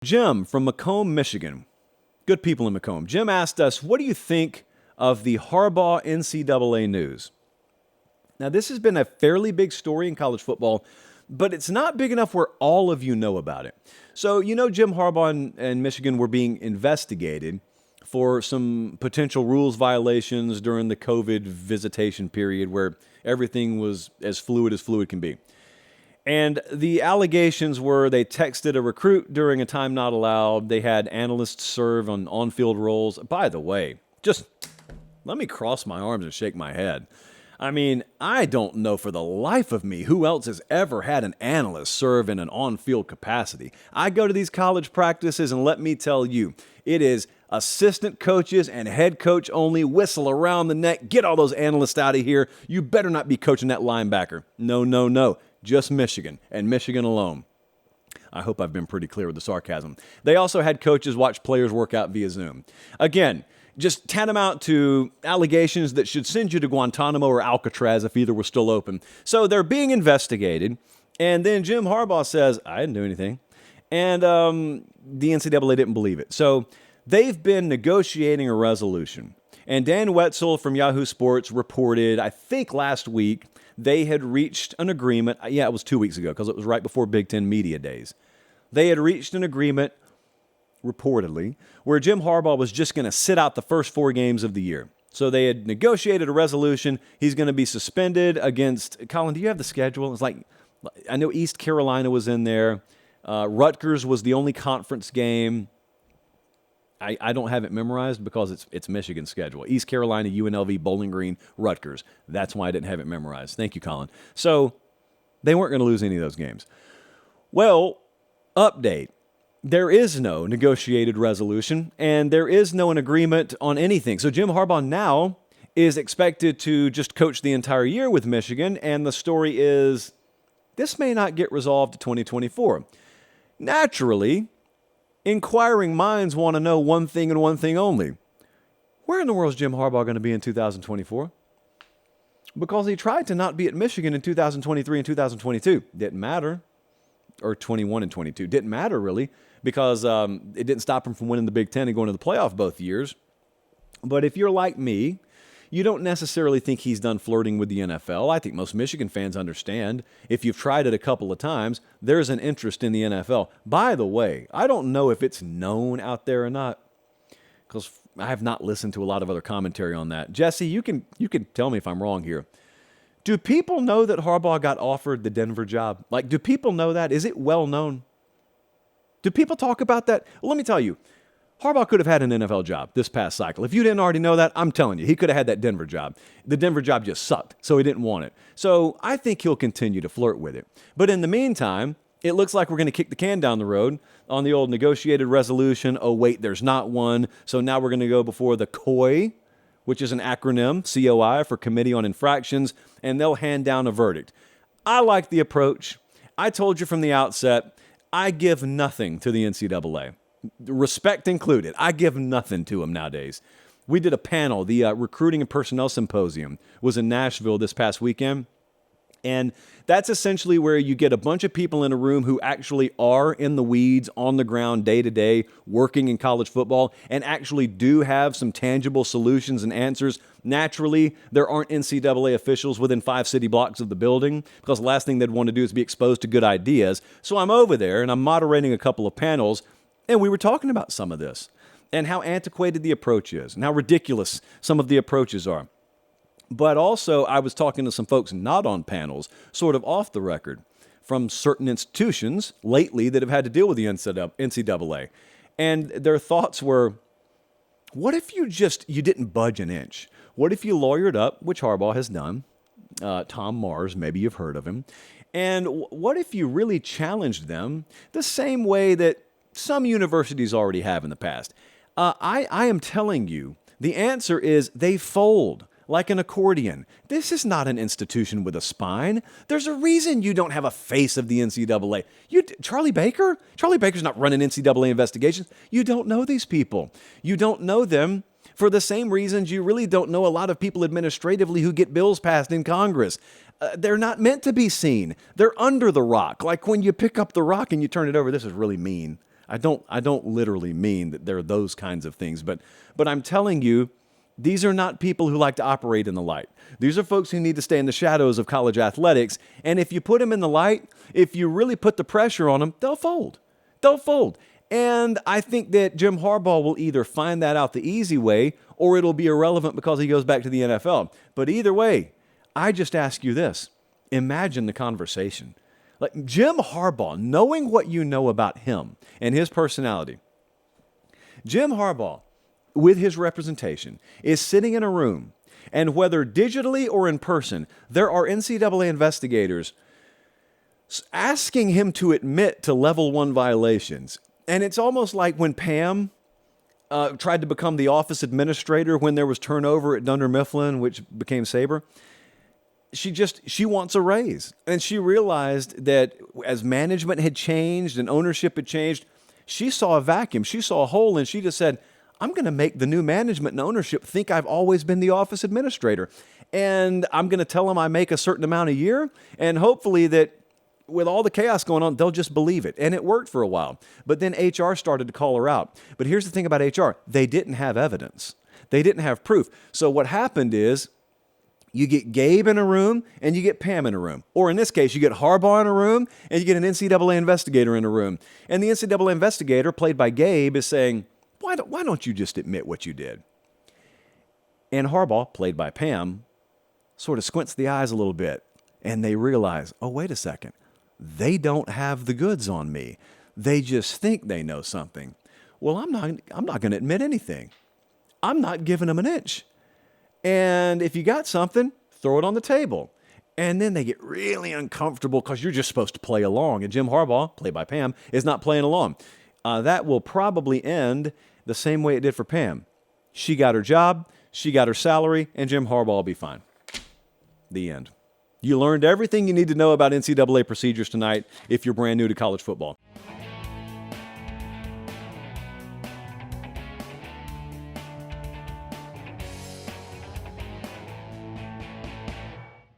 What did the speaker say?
Jim from Macomb, Michigan. Good people in Macomb. Jim asked us, what do you think of the Harbaugh NCAA news? Now, this has been a fairly big story in college football, but it's not big enough where all of you know about it. So, Jim Harbaugh and Michigan were being investigated for some potential rules violations during the COVID visitation period where everything was as fluid can be. And the allegations were they texted a recruit during a time not allowed. They had analysts serve on on-field roles. By the way, just let me cross my arms and shake my head. I mean, I don't know for the life of me who else has ever had an analyst serve in an on-field capacity. I go to these college practices, and let me tell you, it is assistant coaches and head coach only, whistle around the neck, get all those analysts out of here. You better not be coaching that linebacker. No. Just Michigan, and Michigan alone. I hope I've been pretty clear with the sarcasm. They also had coaches watch players work out via Zoom. Again, just tantamount to allegations that should send you to Guantanamo or Alcatraz if either were still open. So they're being investigated, and then Jim Harbaugh says, I didn't do anything. And the NCAA didn't believe it. So they've been negotiating a resolution. And Dan Wetzel from Yahoo Sports reported, I think last week, they had reached an agreement. Yeah, it was 2 weeks ago because it was right before Big Ten Media Days. They had reached an agreement, reportedly, where Jim Harbaugh was just going to sit out the first 4 games of the year. So they had negotiated a resolution. He's going to be suspended against, Colin, do you have the schedule? It's like, I know East Carolina was in there. Rutgers was the only conference game. I don't have it memorized because it's Michigan's schedule. East Carolina, UNLV, Bowling Green, Rutgers. That's why I didn't have it memorized. Thank you, Colin. So they weren't going to lose any of those games. Well, update. There is no negotiated resolution, and there is no an agreement on anything. So Jim Harbaugh now is expected to just coach the entire year with Michigan, and the story is this may not get resolved to 2024. Naturally, inquiring minds want to know one thing and one thing only. Where in the world is Jim Harbaugh going to be in 2024? Because he tried to not be at Michigan in 2023 and 2022. Didn't matter. Or 21 and 22. Didn't matter, really, because it didn't stop him from winning the Big Ten and going to the playoff both years. But if you're like me, you don't necessarily think he's done flirting with the NFL. I think most Michigan fans understand. If you've tried it a couple of times, there's an interest in the NFL. By the way, I don't know if it's known out there or not, because I have not listened to a lot of other commentary on that. Jesse, you can tell me if I'm wrong here. Do people know that Harbaugh got offered the Denver job? Like, do people know that? Is it well known? Do people talk about that? Well, let me tell you. Harbaugh could have had an NFL job this past cycle. If you didn't already know that, I'm telling you, he could have had that Denver job. The Denver job just sucked, so he didn't want it. So I think he'll continue to flirt with it. But in the meantime, it looks like we're going to kick the can down the road on the old negotiated resolution. Oh, wait, there's not one. So now we're going to go before the COI, which is an acronym, COI, for Committee on Infractions, and they'll hand down a verdict. I like the approach. I told you from the outset, I give nothing to the NCAA. Respect included. I give nothing to them nowadays. We did a panel. The Recruiting and Personnel Symposium was in Nashville this past weekend. And that's essentially where you get a bunch of people in a room who actually are in the weeds, on the ground, day to day, working in college football, and actually do have some tangible solutions and answers. Naturally, there aren't NCAA officials within 5 city blocks of the building, because the last thing they'd want to do is be exposed to good ideas. So I'm over there, and I'm moderating a couple of panels, and we were talking about some of this, and how antiquated the approach is, and how ridiculous some of the approaches are. But also, I was talking to some folks not on panels, sort of off the record, from certain institutions lately that have had to deal with the NCAA. And their thoughts were, what if you didn't budge an inch? What if you lawyered up, which Harbaugh has done? Tom Mars, maybe you've heard of him. And what if you really challenged them the same way that some universities already have in the past? I am telling you, the answer is they fold like an accordion. This is not an institution with a spine. There's a reason you don't have a face of the NCAA. Charlie Baker? Charlie Baker's not running NCAA investigations. You don't know these people. You don't know them for the same reasons you really don't know a lot of people administratively who get bills passed in Congress. They're not meant to be seen. They're under the rock. Like when you pick up the rock and you turn it over. This is really mean. I don't literally mean that there are those kinds of things, but I'm telling you, these are not people who like to operate in the light. These are folks who need to stay in the shadows of college athletics. And if you put them in the light, if you really put the pressure on them, they'll fold. They'll fold. And I think that Jim Harbaugh will either find that out the easy way or it'll be irrelevant because he goes back to the NFL. But either way, I just ask you this. Imagine the conversation. Like Jim Harbaugh, knowing what you know about him and his personality, Jim Harbaugh, with his representation, is sitting in a room, and whether digitally or in person, there are NCAA investigators asking him to admit to level 1 violations. And it's almost like when Pam tried to become the office administrator when there was turnover at Dunder Mifflin, which became Sabre. She wants a raise. And she realized that as management had changed and ownership had changed, she saw a vacuum. She saw a hole, and she just said, I'm going to make the new management and ownership think I've always been the office administrator. And I'm going to tell them I make a certain amount a year, and hopefully that with all the chaos going on, they'll just believe it. And it worked for a while. But then HR started to call her out. But here's the thing about HR. They didn't have evidence. They didn't have proof. So what happened is you get Gabe in a room and you get Pam in a room. Or in this case, you get Harbaugh in a room and you get an NCAA investigator in a room. And the NCAA investigator, played by Gabe, is saying, why don't you just admit what you did? And Harbaugh, played by Pam, sort of squints the eyes a little bit. And they realize, oh, wait a second. They don't have the goods on me. They just think they know something. Well, I'm not going to admit anything. I'm not giving them an inch. And if you got something, throw it on the table. And then they get really uncomfortable because you're just supposed to play along. And Jim Harbaugh, played by Pam, is not playing along. That will probably end the same way it did for Pam. She got her job, she got her salary, and Jim Harbaugh will be fine. The end. You learned everything you need to know about NCAA procedures tonight if you're brand new to college football.